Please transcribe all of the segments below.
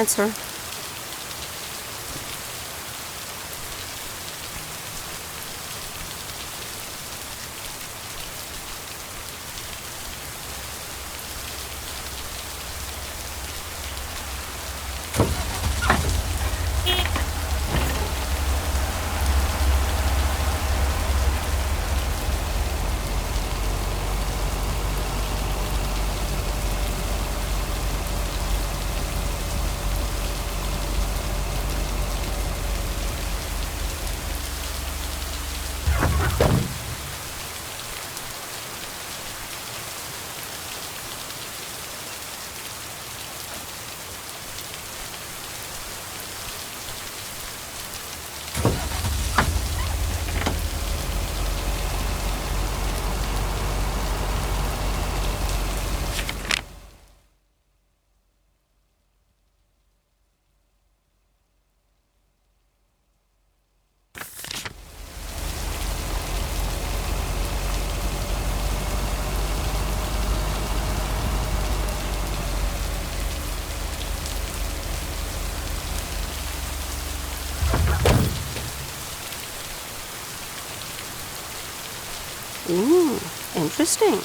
answer. Interesting.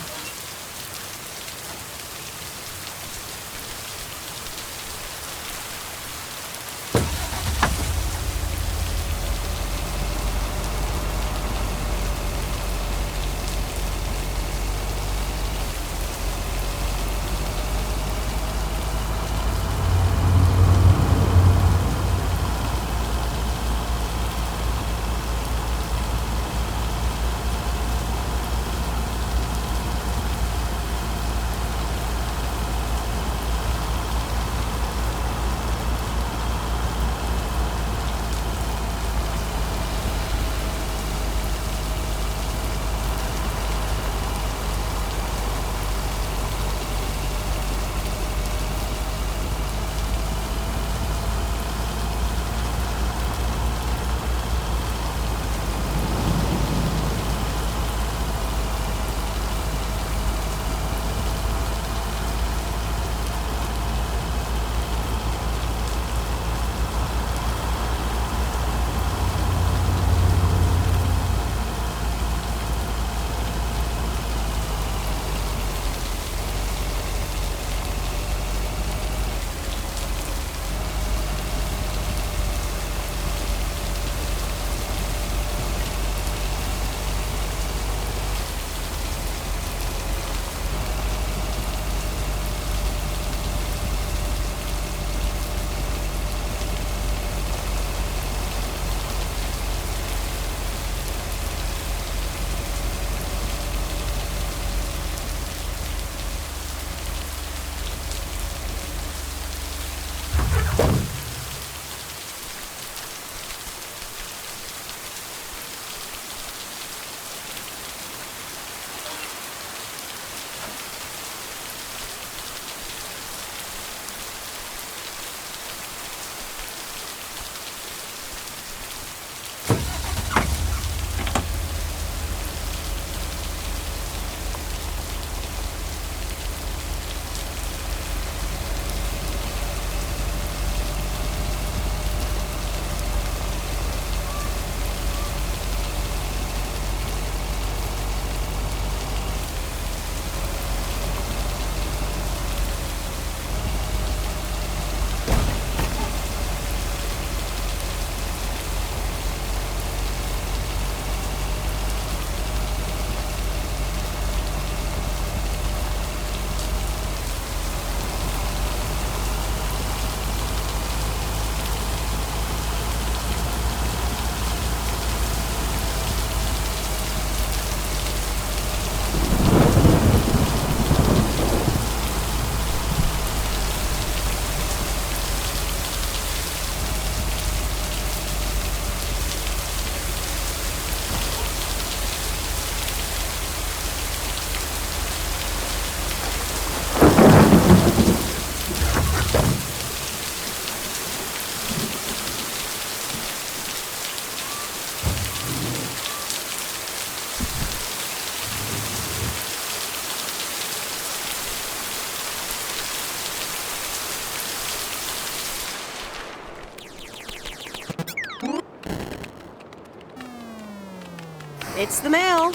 It's the mail.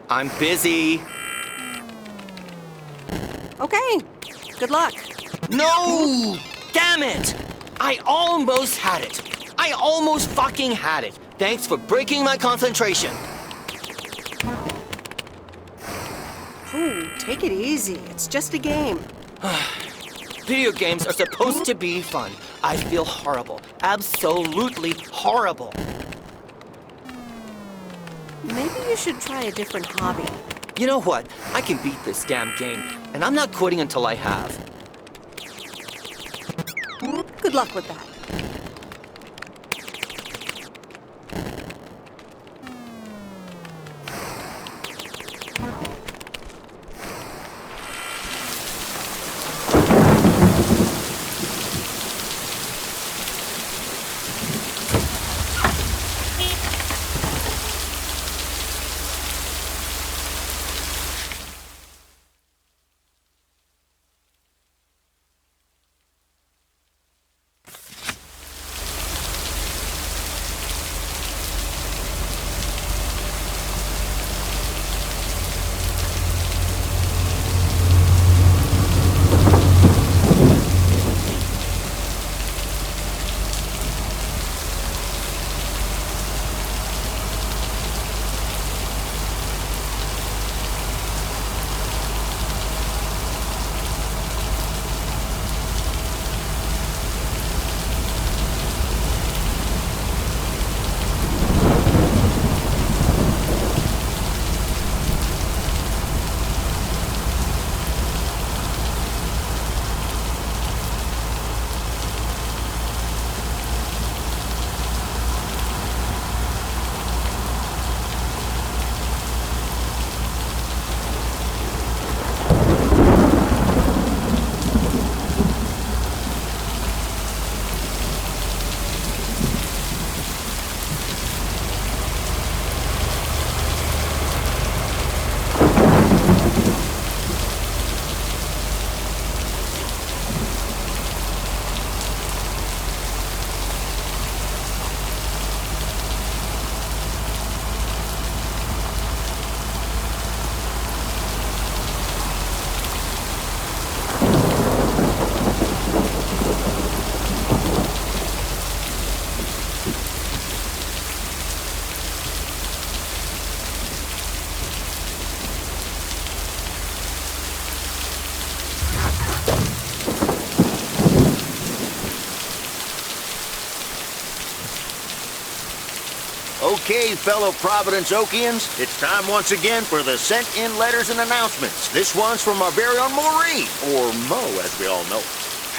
I'm busy. Okay. Good luck. No! Damn it! I almost had it. I almost fucking had it. Thanks for breaking my concentration. Oh, take it easy. It's just a game. Video games are supposed to be fun. I feel horrible. Absolutely horrible. Maybe you should try a different hobby. You know what? I can beat this damn game, and I'm not quitting until I have. Good luck with that. Okay, fellow Providence Okians, it's time once again for the sent-in letters and announcements. This one's from our very own Maureen, or Mo, as we all know.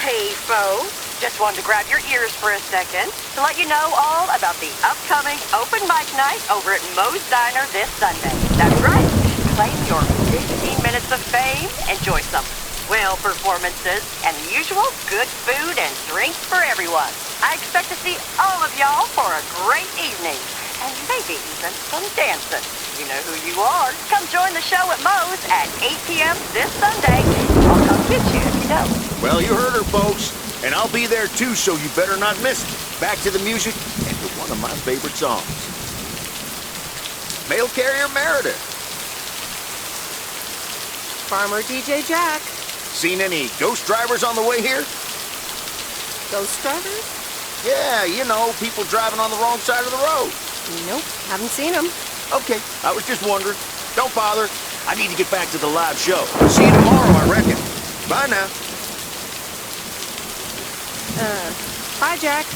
Hey, folks. Just wanted to grab your ears for a second to let you know all about the upcoming open mic night over at Mo's Diner this Sunday. That's right. Claim your 15 minutes of fame. Enjoy some swell performances and the usual good food and drinks for everyone. I expect to see all of y'all for a great evening. And maybe even some dancing. You know who you are. Come join the show at Mo's at 8 p.m. this Sunday. I'll come get you if you don't. Well, you heard her, folks. And I'll be there too, so you better not miss it. Back to the music and to one of my favorite songs. Mail Carrier Meredith. Farmer DJ Jack. Seen any ghost drivers on the way here? Ghost drivers? Yeah, you know, people driving on the wrong side of the road. Nope, haven't seen them. Okay, I was just wondering. Don't bother. I need to get back to the live show. See you tomorrow, I reckon. Bye now. Bye, Jack.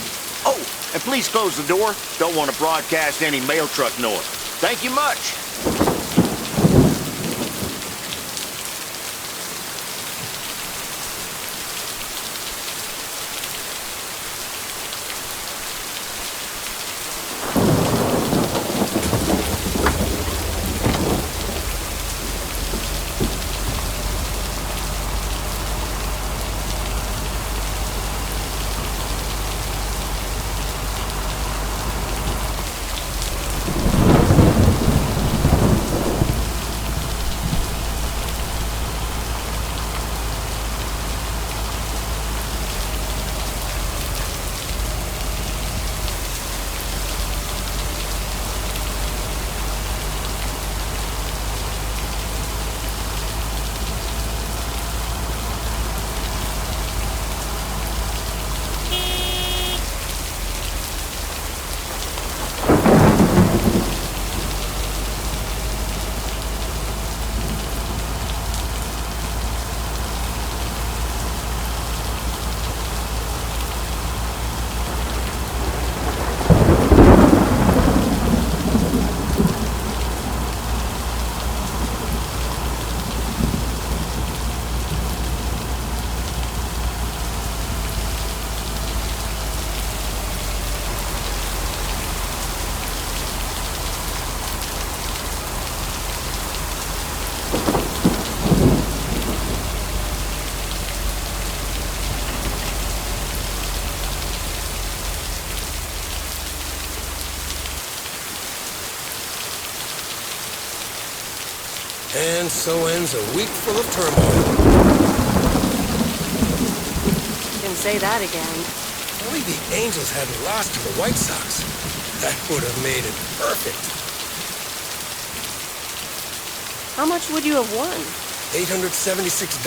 Oh, and please close the door. Don't want to broadcast any mail truck noise. Thank you much. And so ends a week full of turmoil. You can say that again. Only the Angels hadn't lost to the White Sox. That would have made it perfect. How much would you have won? $876.34.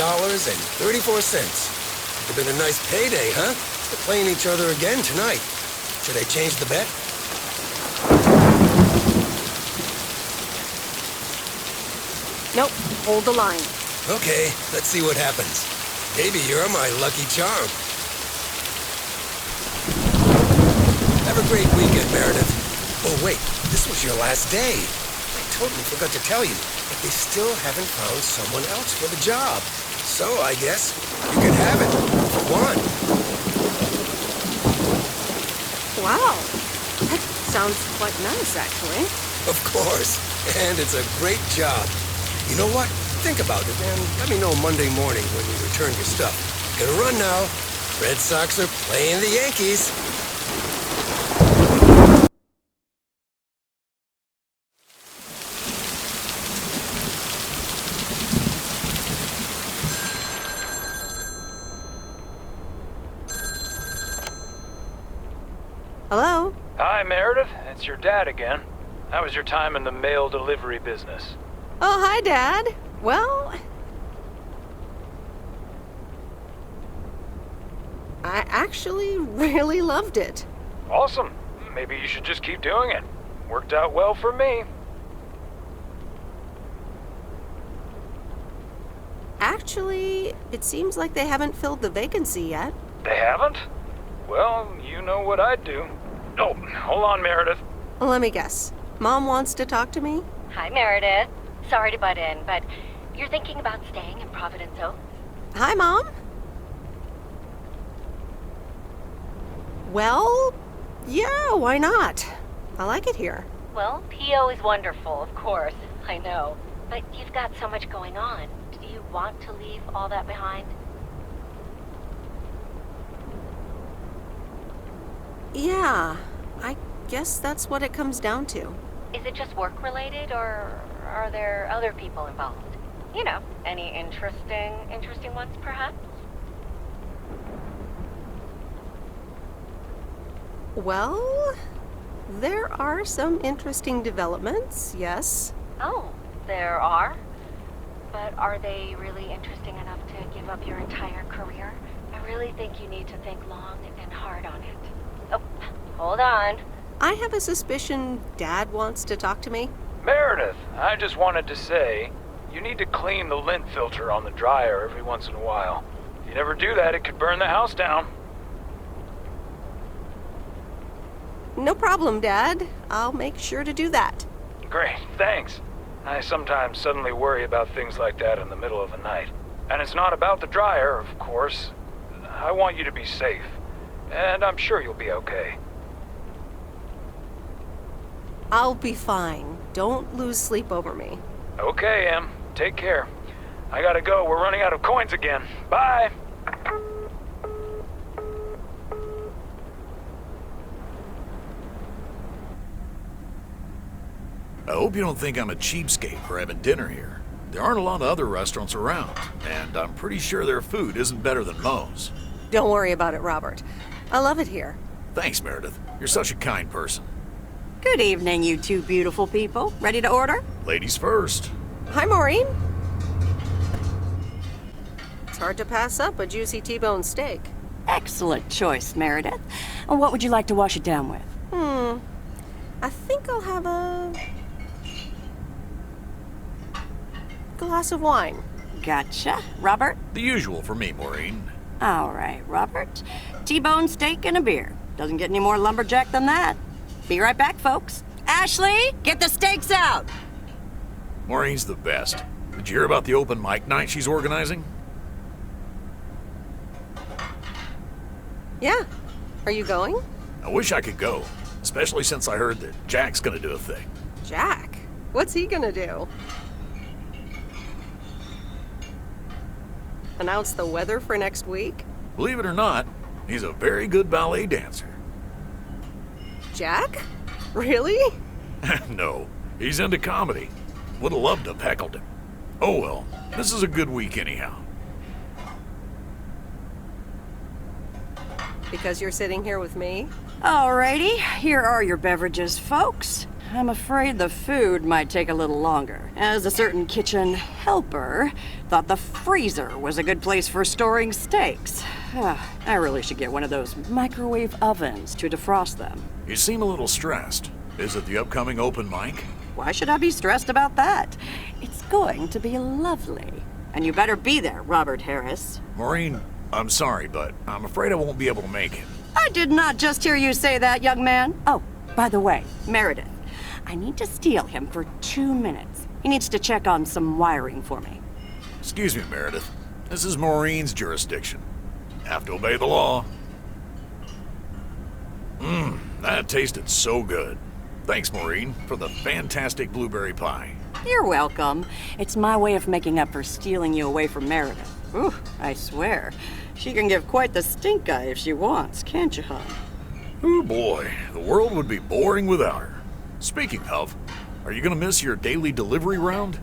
Would have been a nice payday, huh? They're playing each other again tonight. Should I change the bet? Nope, hold the line. Okay, let's see what happens. Maybe you're my lucky charm. Have a great weekend, Meredith. Oh, wait, this was your last day. I totally forgot to tell you, but they still haven't found someone else for the job. So I guess you can have it for one. Wow, that sounds quite nice, actually. Of course, and it's a great job. You know what? Think about it, and let me know Monday morning when you return your stuff. Gonna run now. Red Sox are playing the Yankees. Hello? Hi, Meredith. It's your dad again. How was your time in the mail delivery business? Oh, hi, Dad. Well, I actually really loved it. Awesome. Maybe you should just keep doing it. Worked out well for me. Actually, it seems like they haven't filled the vacancy yet. They haven't? Well, you know what I'd do. Oh, hold on, Meredith. Let me guess. Mom wants to talk to me? Hi, Meredith. Sorry to butt in, but you're thinking about staying in Providence Oaks? Hi, Mom. Well, yeah, why not? I like it here. Well, PO is wonderful, of course. I know. But you've got so much going on. Do you want to leave all that behind? Yeah, I guess that's what it comes down to. Is it just work-related, or are there other people involved? You know, any interesting ones, perhaps? Well, there are some interesting developments, yes. Oh, there are? But are they really interesting enough to give up your entire career? I really think you need to think long and hard on it. Oh, hold on. I have a suspicion Dad wants to talk to me. Meredith, I just wanted to say, you need to clean the lint filter on the dryer every once in a while. If you never do that, it could burn the house down. No problem, Dad. I'll make sure to do that. Great, thanks. I sometimes suddenly worry about things like that in the middle of the night. And it's not about the dryer, of course. I want you to be safe. And I'm sure you'll be okay. I'll be fine. Don't lose sleep over me. Okay, Em. Take care. I gotta go. We're running out of coins again. Bye! I hope you don't think I'm a cheapskate for having dinner here. There aren't a lot of other restaurants around, and I'm pretty sure their food isn't better than Moe's. Don't worry about it, Robert. I love it here. Thanks, Meredith. You're such a kind person. Good evening, you two beautiful people. Ready to order? Ladies first. Hi, Maureen. It's hard to pass up a juicy T-bone steak. Excellent choice, Meredith. And what would you like to wash it down with? I think I'll have a glass of wine. Gotcha. Robert? The usual for me, Maureen. All right, Robert. T-bone steak and a beer. Doesn't get any more lumberjack than that. Be right back, folks. Ashley, get the steaks out! Maureen's the best. Did you hear about the open mic night she's organizing? Yeah. Are you going? I wish I could go, especially since I heard that Jack's gonna do a thing. Jack? What's he gonna do? Announce the weather for next week? Believe it or not, he's a very good ballet dancer. Jack? Really? No, he's into comedy. Would have loved to have heckled him. Oh well, this is a good week anyhow. Because you're sitting here with me? Alrighty, here are your beverages, folks. I'm afraid the food might take a little longer, as a certain kitchen helper thought the freezer was a good place for storing steaks. I really should get one of those microwave ovens to defrost them. You seem a little stressed. Is it the upcoming open mic? Why should I be stressed about that? It's going to be lovely. And you better be there, Robert Harris. Maureen, I'm sorry, but I'm afraid I won't be able to make it. I did not just hear you say that, young man. Oh, by the way, Meredith, I need to steal him for 2 minutes. He needs to check on some wiring for me. Excuse me, Meredith. This is Maureen's jurisdiction. Have to obey the law. That tasted so good. Thanks, Maureen, for the fantastic blueberry pie. You're welcome. It's my way of making up for stealing you away from Meredith. Ooh, I swear. She can give quite the stink eye if she wants, can't you, hon? Oh boy, the world would be boring without her. Speaking of, are you gonna miss your daily delivery round?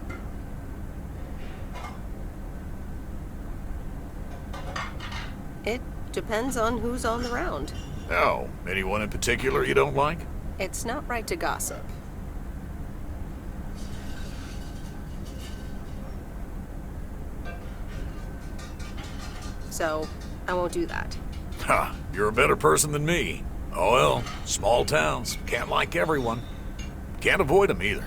It depends on who's on the round. Oh, anyone in particular you don't like? It's not right to gossip. So, I won't do that. Ha, you're a better person than me. Oh well, small towns, can't like everyone. Can't avoid them either.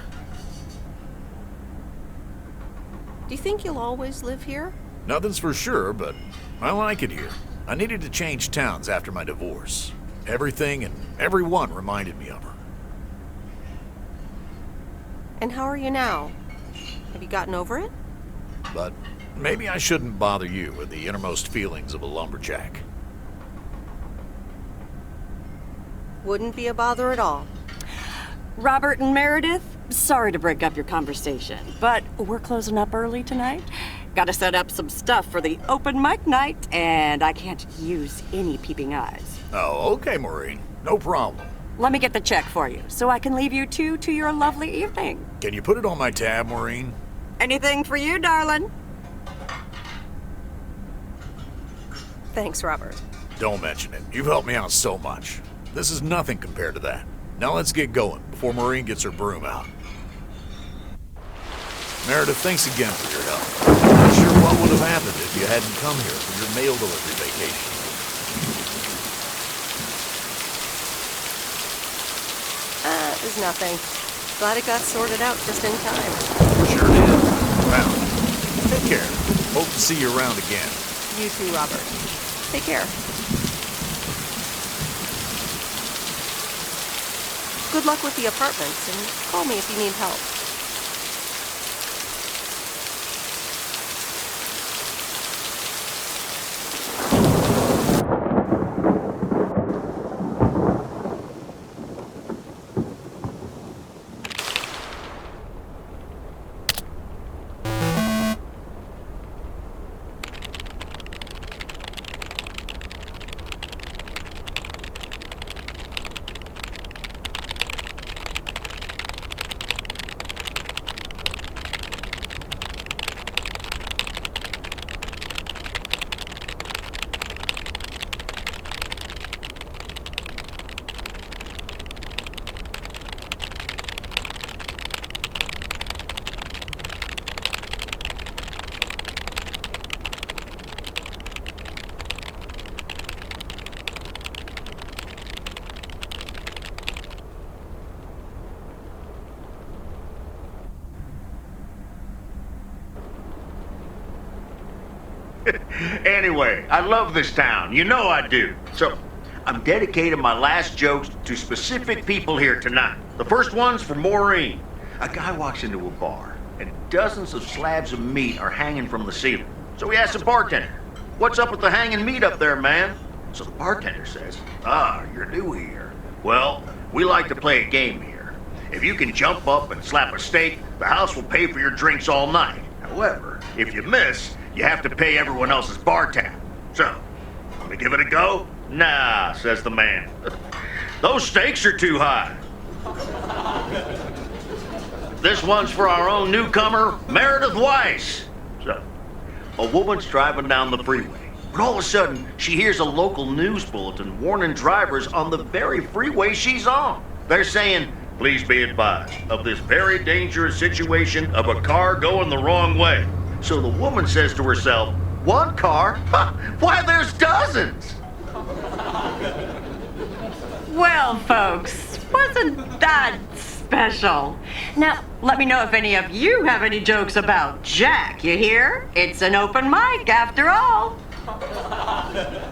Do you think you'll always live here? Nothing's for sure, but I like it here. I needed to change towns after my divorce. Everything and everyone reminded me of her. And how are you now? Have you gotten over it? But maybe I shouldn't bother you with the innermost feelings of a lumberjack. Wouldn't be a bother at all. Robert and Meredith, sorry to break up your conversation, but we're closing up early tonight. Gotta set up some stuff for the open mic night, and I can't use any peeping eyes. Oh, okay, Maureen. No problem. Let me get the check for you, so I can leave you two to your lovely evening. Can you put it on my tab, Maureen? Anything for you, darling. Thanks, Robert. Don't mention it. You've helped me out so much. This is nothing compared to that. Now let's get going before Maureen gets her broom out. Meredith, thanks again for your help. I'm not sure what would have happened if you hadn't come here for your mail delivery vacation. There's nothing. Glad it got sorted out just in time. Sure did. Well, take care. Hope to see you around again. You too, Robert. Take care. Good luck with the apartments, and call me if you need help. Anyway, I love this town. You know I do. So, I'm dedicating my last jokes to specific people here tonight. The first one's for Maureen. A guy walks into a bar, and dozens of slabs of meat are hanging from the ceiling. So he asks the bartender, "What's up with the hanging meat up there, man?" So the bartender says, "Ah, you're new here. Well, we like to play a game here. If you can jump up and slap a steak, the house will pay for your drinks all night. However, if you miss, you have to pay everyone else's bar tab. So, want to give it a go?" "Nah," says the man. "Those stakes are too high." This one's for our own newcomer, Meredith Weiss. So, a woman's driving down the freeway, but all of a sudden, she hears a local news bulletin warning drivers on the very freeway she's on. They're saying, please be advised of this very dangerous situation of a car going the wrong way. So the woman says to herself, one car? Ha, why, there's dozens! Well, folks, wasn't that special? Now, let me know if any of you have any jokes about Jack, you hear? It's an open mic after all.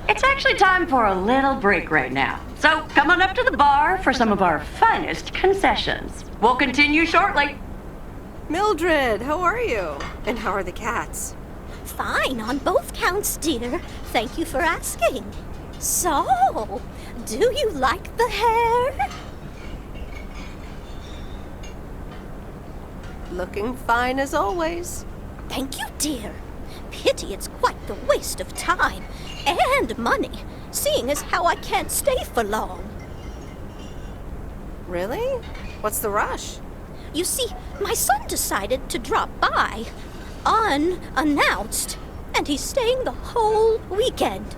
It's actually time for a little break right now. So come on up to the bar for some of our finest concessions. We'll continue shortly. Mildred, how are you? And how are the cats? Fine on both counts, dear. Thank you for asking. So, do you like the hair? Looking fine as always. Thank you, dear. Pity it's quite the waste of time and money, seeing as how I can't stay for long. Really? What's the rush? You see, my son decided to drop by, unannounced, and he's staying the whole weekend.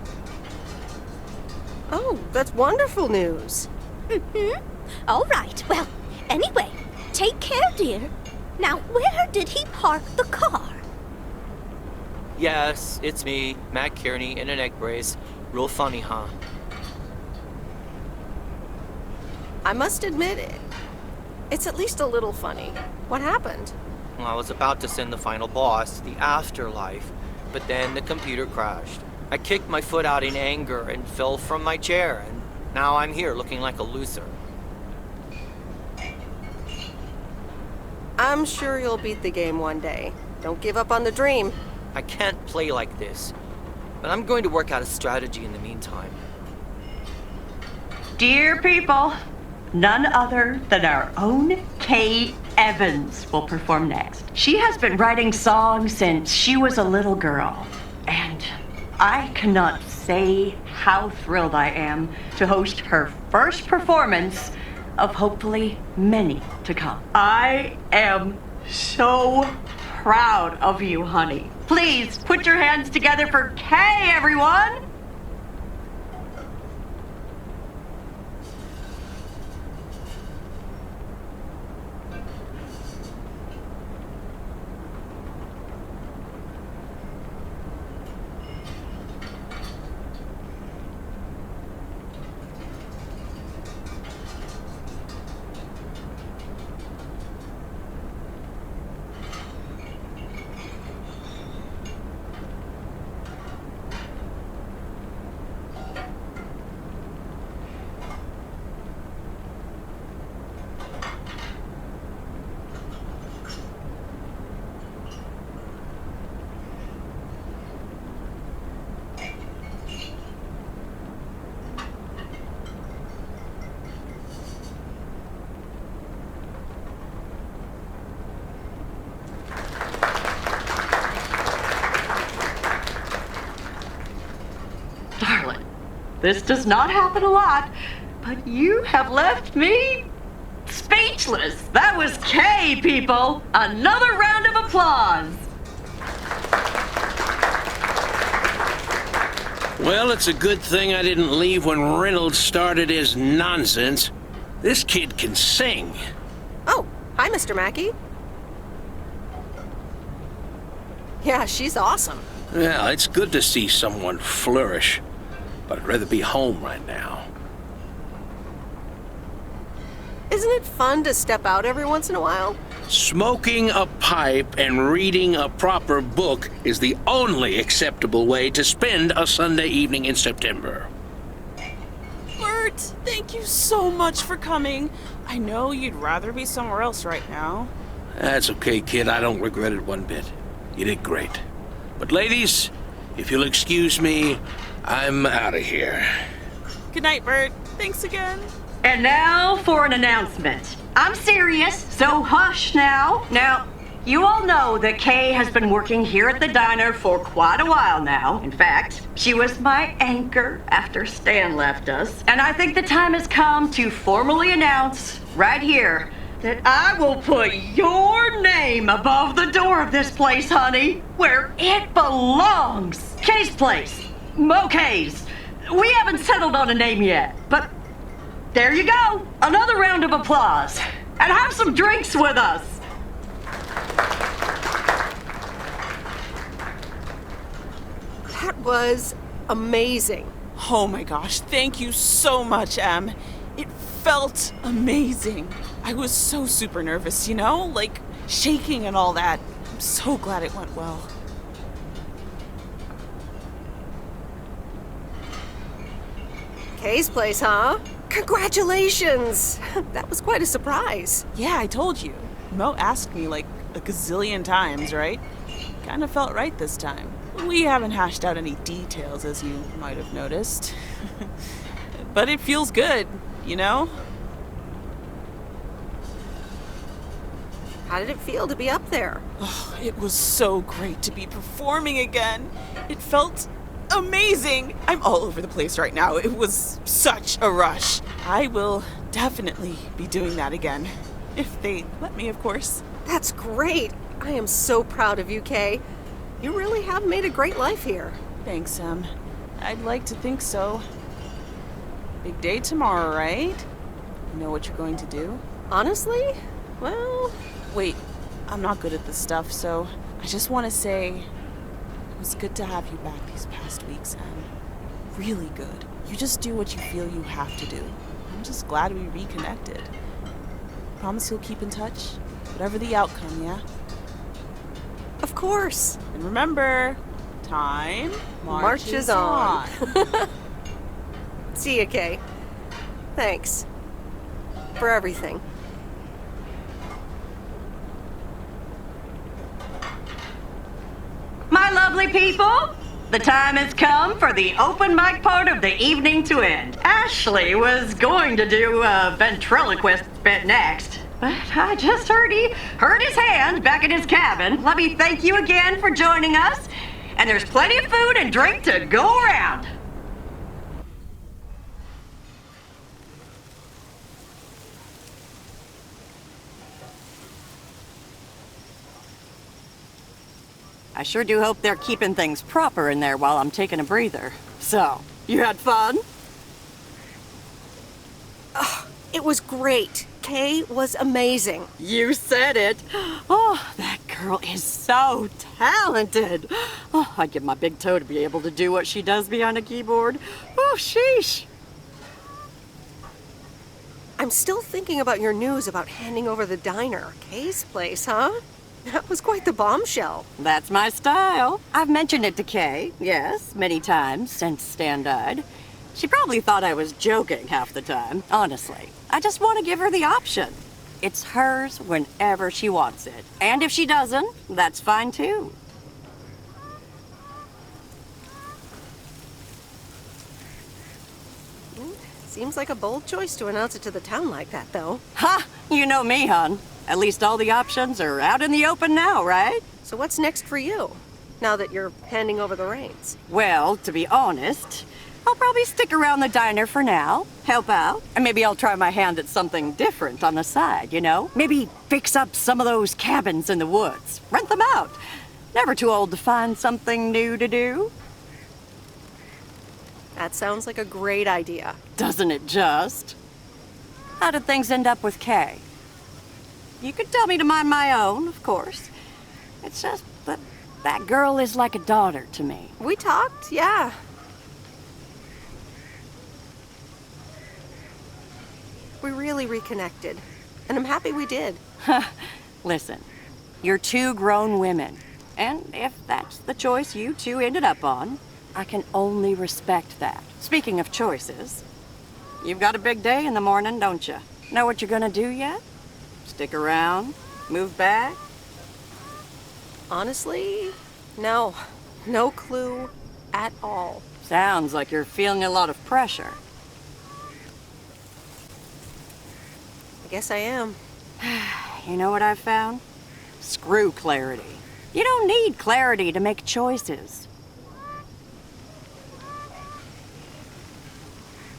Oh, that's wonderful news. Mm-hmm. All right, well, anyway, take care, dear. Now, where did he park the car? Yes, it's me, Matt Kearney, in an egg brace. Real funny, huh? I must admit it's at least a little funny. What happened? Well, I was about to send the final boss, the afterlife, but then the computer crashed. I kicked my foot out in anger and fell from my chair, and now I'm here looking like a loser. I'm sure you'll beat the game one day. Don't give up on the dream. I can't play like this, but I'm going to work out a strategy in the meantime. Dear people, none other than our own Kay Evans will perform next. She has been writing songs since she was a little girl, and I cannot say how thrilled I am to host her first performance of hopefully many to come. I am so proud of you, honey. Please put your hands together for Kay, everyone! Darling, this does not happen a lot, but you have left me speechless. That was Kay, people. Another round of applause. Well, it's a good thing I didn't leave when Reynolds started his nonsense. This kid can sing. Oh, hi, Mr. Mackey. Yeah, she's awesome. Well, it's good to see someone flourish, but I'd rather be home right now. Isn't it fun to step out every once in a while? Smoking a pipe and reading a proper book is the only acceptable way to spend a Sunday evening in September. Bert, thank you so much for coming. I know you'd rather be somewhere else right now. That's okay, kid. I don't regret it one bit. You did great. But ladies, if you'll excuse me, I'm out of here. Good night, Bert. Thanks again. And now for an announcement. I'm serious, so hush now. Now, you all know that Kay has been working here at the diner for quite a while now. In fact, she was my anchor after Stan left us. And I think the time has come to formally announce, right here, that I will put your name above the door of this place, honey, where it belongs. Kay's place. Mo Kay's. We haven't settled on a name yet, but there you go. Another round of applause. And have some drinks with us. That was amazing. Oh my gosh, thank you so much, Em. It felt amazing. I was so super nervous, you know? Like, shaking and all that. I'm so glad it went well. Kay's place, huh? Congratulations! That was quite a surprise. Yeah, I told you. Mo asked me like a gazillion times, right? Kinda felt right this time. We haven't hashed out any details, as you might have noticed. But it feels good, you know? How did it feel to be up there? Oh, it was so great to be performing again. It felt amazing. I'm all over the place right now. It was such a rush. I will definitely be doing that again. If they let me, of course. That's great. I am so proud of you, Kay. You really have made a great life here. Thanks, Em. I'd like to think so. Big day tomorrow, right? You know what you're going to do? Honestly? Well... Wait, I'm not good at this stuff, so I just want to say it was good to have you back these past weeks, Em. Really good. You just do what you feel you have to do. I'm just glad we reconnected. Promise you'll keep in touch? Whatever the outcome, yeah? Of course. And remember, time marches on. See ya, Kay. Thanks. For everything. My lovely people, the time has come for the open mic part of the evening to end. Ashley was going to do a ventriloquist bit next, but I just heard he hurt his hand back in his cabin. Let me thank you again for joining us, and there's plenty of food and drink to go around. I sure do hope they're keeping things proper in there while I'm taking a breather. So, you had fun? It was great. Kay was amazing. You said it. Oh, that girl is so talented. Oh, I'd give my big toe to be able to do what she does behind a keyboard. Oh, sheesh. I'm still thinking about your news about handing over the diner. Kay's place, huh? That was quite the bombshell. That's my style. I've mentioned it to Kay, yes, many times since Stan died. She probably thought I was joking half the time, honestly. I just want to give her the option. It's hers whenever she wants it. And if she doesn't, that's fine too. Seems like a bold choice to announce it to the town like that, though. Ha! You know me, hon. At least all the options are out in the open now, right? So what's next for you, now that you're handing over the reins? Well, to be honest, I'll probably stick around the diner for now, help out, and maybe I'll try my hand at something different on the side, you know? Maybe fix up some of those cabins in the woods, rent them out. Never too old to find something new to do. That sounds like a great idea. Doesn't it just? How did things end up with Kay? You could tell me to mind my own, of course. It's just that that girl is like a daughter to me. We talked, yeah. We really reconnected, and I'm happy we did. Listen, you're two grown women, and if that's the choice you two ended up on, I can only respect that. Speaking of choices, you've got a big day in the morning, don't you? Know what you're gonna do yet? Stick around? Move back? Honestly, no. No clue at all. Sounds like you're feeling a lot of pressure. I guess I am. You know what I've found? Screw clarity. You don't need clarity to make choices.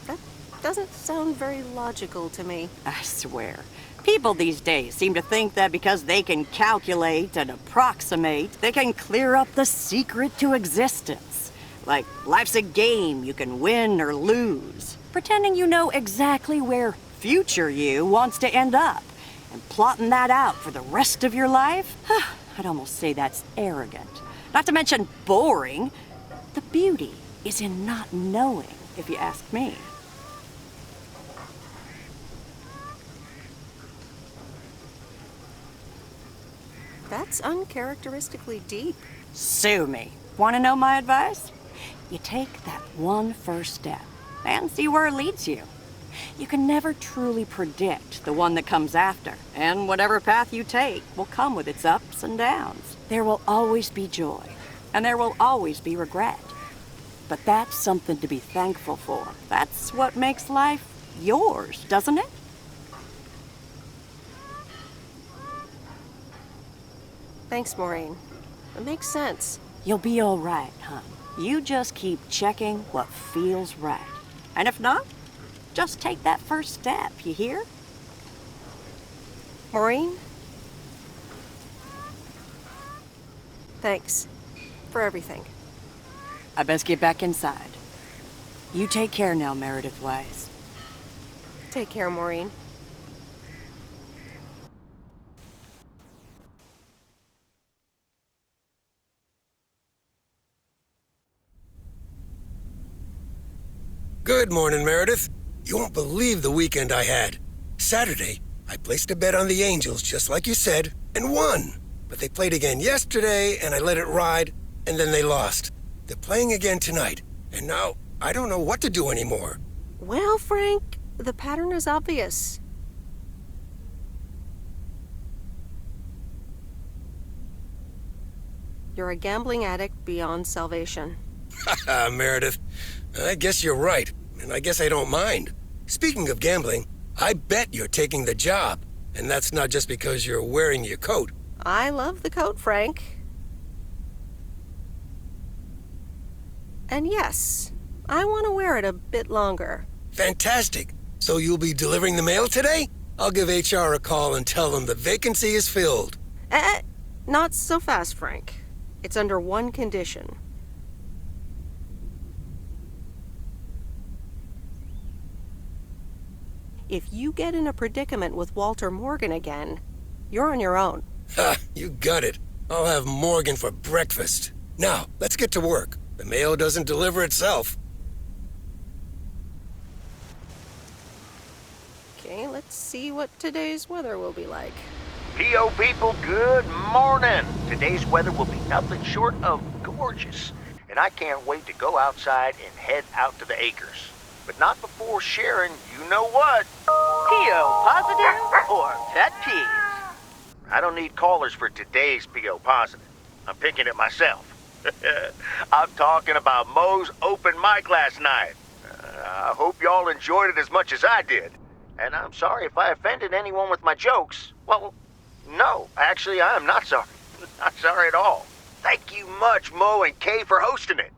That doesn't sound very logical to me. I swear. People these days seem to think that because they can calculate and approximate, they can clear up the secret to existence. Like life's a game you can win or lose. Pretending you know exactly where future you wants to end up. And plotting that out for the rest of your life? I'd almost say that's arrogant. Not to mention boring. The beauty is in not knowing, if you ask me. That's uncharacteristically deep. Sue me. Want to know my advice? You take that one first step and see where it leads you. You can never truly predict the one that comes after, and whatever path you take will come with its ups and downs. There will always be joy, and there will always be regret. But that's something to be thankful for. That's what makes life yours, doesn't it? Thanks, Maureen. It makes sense. You'll be all right, hon. You just keep checking what feels right. And if not, just take that first step, you hear? Maureen? Thanks for everything. I best get back inside. You take care now, Meredith Wise. Take care, Maureen. Good morning, Meredith. You won't believe the weekend I had. Saturday, I placed a bet on the Angels, just like you said, and won. But they played again yesterday, and I let it ride, and then they lost. They're playing again tonight, and now I don't know what to do anymore. Well, Frank, the pattern is obvious. You're a gambling addict beyond salvation. Haha, Meredith. I guess you're right, and I guess I don't mind. Speaking of gambling, I bet you're taking the job, and that's not just because you're wearing your coat. I love the coat, Frank. And yes, I want to wear it a bit longer. Fantastic. So you'll be delivering the mail today? I'll give HR a call and tell them the vacancy is filled. Not so fast, Frank. It's under one condition. If you get in a predicament with Walter Morgan again, you're on your own. Ha, you got it. I'll have Morgan for breakfast. Now, let's get to work. The mail doesn't deliver itself. Okay, let's see what today's weather will be like. PO people, good morning. Today's weather will be nothing short of gorgeous, and I can't wait to go outside and head out to the acres. But not before sharing you know what. PO positive or pet peeves? I don't need callers for today's PO positive. I'm picking it myself. I'm talking about Mo's open mic last night. I hope y'all enjoyed it as much as I did. And I'm sorry if I offended anyone with my jokes. Well, no, actually, I am not sorry. Not sorry at all. Thank you much, Mo and Kay, for hosting it.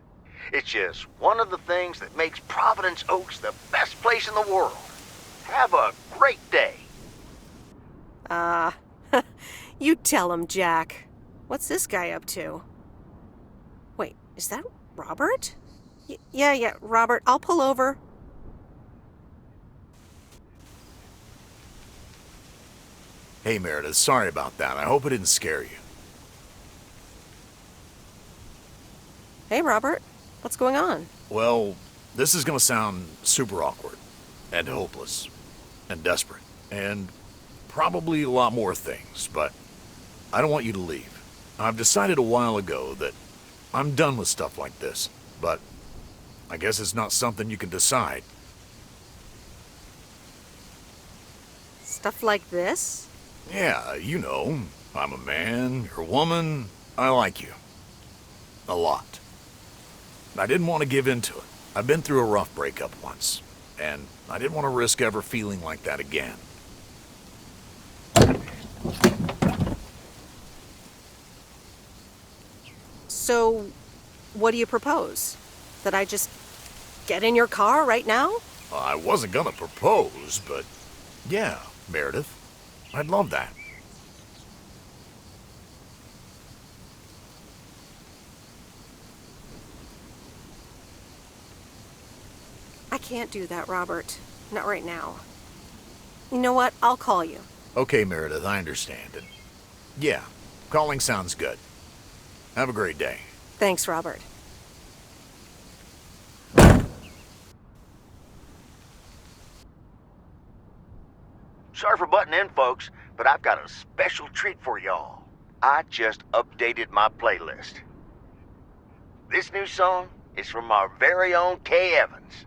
It's just one of the things that makes Providence Oaks the best place in the world. Have a great day. You tell him, Jack. What's this guy up to? Wait, is that Robert? Yeah, Robert, I'll pull over. Hey, Meredith, sorry about that. I hope it didn't scare you. Hey, Robert, what's going on? Well, this is gonna sound super awkward, and hopeless, and desperate, and probably a lot more things, but I don't want you to leave. I've decided a while ago that I'm done with stuff like this, but I guess it's not something you can decide. Stuff like this? Yeah, you know, I'm a man, you're a woman, I like you. A lot. I didn't want to give in to it. I've been through a rough breakup once, and I didn't want to risk ever feeling like that again. So, what do you propose? That I just get in your car right now? I wasn't gonna propose, but yeah, Meredith. I'd love that. I can't do that, Robert. Not right now. You know what? I'll call you. Okay, Meredith, I understand it. Yeah, calling sounds good. Have a great day. Thanks, Robert. Sorry for butting in, folks, but I've got a special treat for y'all. I just updated my playlist. This new song is from our very own Kay Evans.